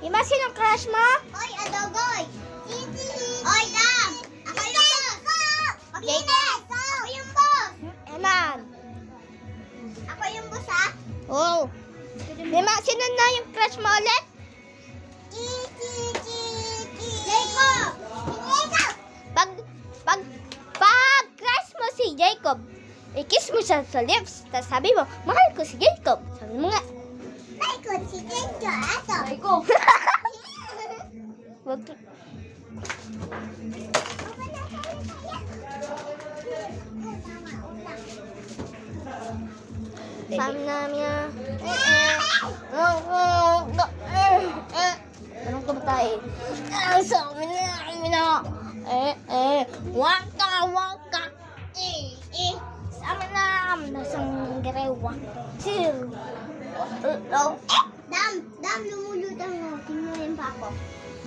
Ima, sinong crush mo? Hoy, Adogoy! Hoy, Dam! Ako yung boss! Makinis! Ako yung boss! Eman. Ako yung boss, ha? Oh. Ima, sino na yung crush mo ulit? Jacob! Pag crush mo si Jacob, i-kiss mo siya sa lips. Tapos sabi mo, mahal ko si Jacob. Sabi mo nga. May kutsi dito, ato. Jacob. Wag. Sabi namin anong kumatay? Sabi namin waka. Sabi namin nasang garewa. Chill. Dam, lumulutang mo. Tinuloyin pa ako.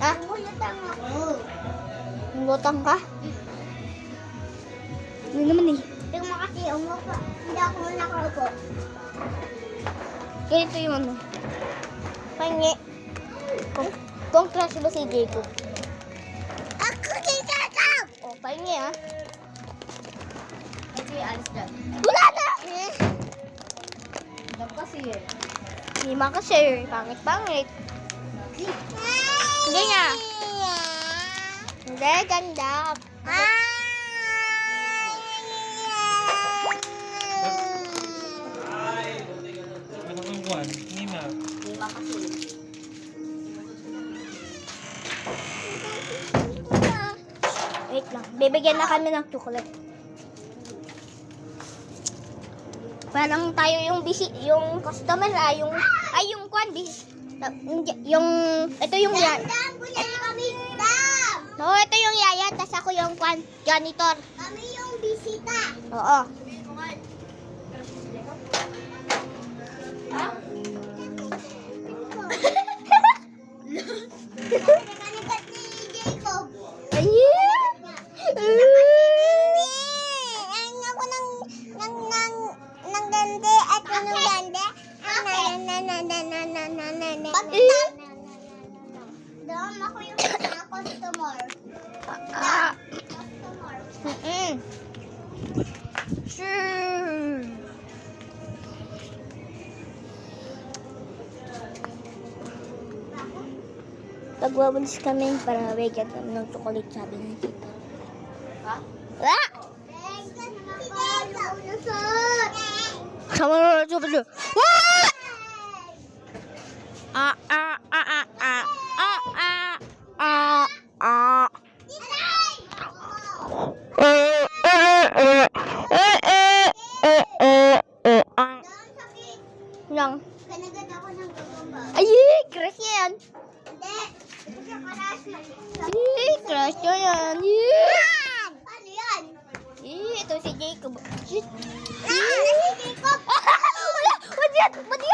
Ha? Lumulutang ako. Lutang ka? Hindi naman eh. Yung makati, umupo. Hindi ako nakaupo. Ganito yung ano. Pangi. Kung crush mo si Jacob. Ako si Jacob! O, pangi ha. Ito yung alis dyan. Wala na! Dam kasi eh. Hindi makashare. Pangit-pangit. Hindi nga. Hindi, ganda. Ano kang kuwan? Lima. Lima kasi. Wait lang. Bibigyan na kami ng chocolate. Parang tayo yung busy, yung customer yung kwan busy. Yung ito yung Dam, kunya kami. Dam! No, ito yung yaya, tas ako yung kwan janitor. Kami yung bisita. Oo. Nagkanikat ni Jacob. Ayun. Ang ako ng ganda at ng ganda. Dam, ako yung customer. Ah. Customer. Sure. Nagwawalis kami para bigyan kami ng chocolate, sabi ni Tita. Ha? Ah! Sama na sabi niya. Wah! Ah, ah, ah, ah, ah, ah, ah, ah, ah. Lang. Kanagad ako ng gagamba. Ay, crush niya yan. Hindi. Kasi karas na. Ay, crush niya yan. Paano yan? Ito si Jacob. Shit. Si Jacob. Wala! Wala!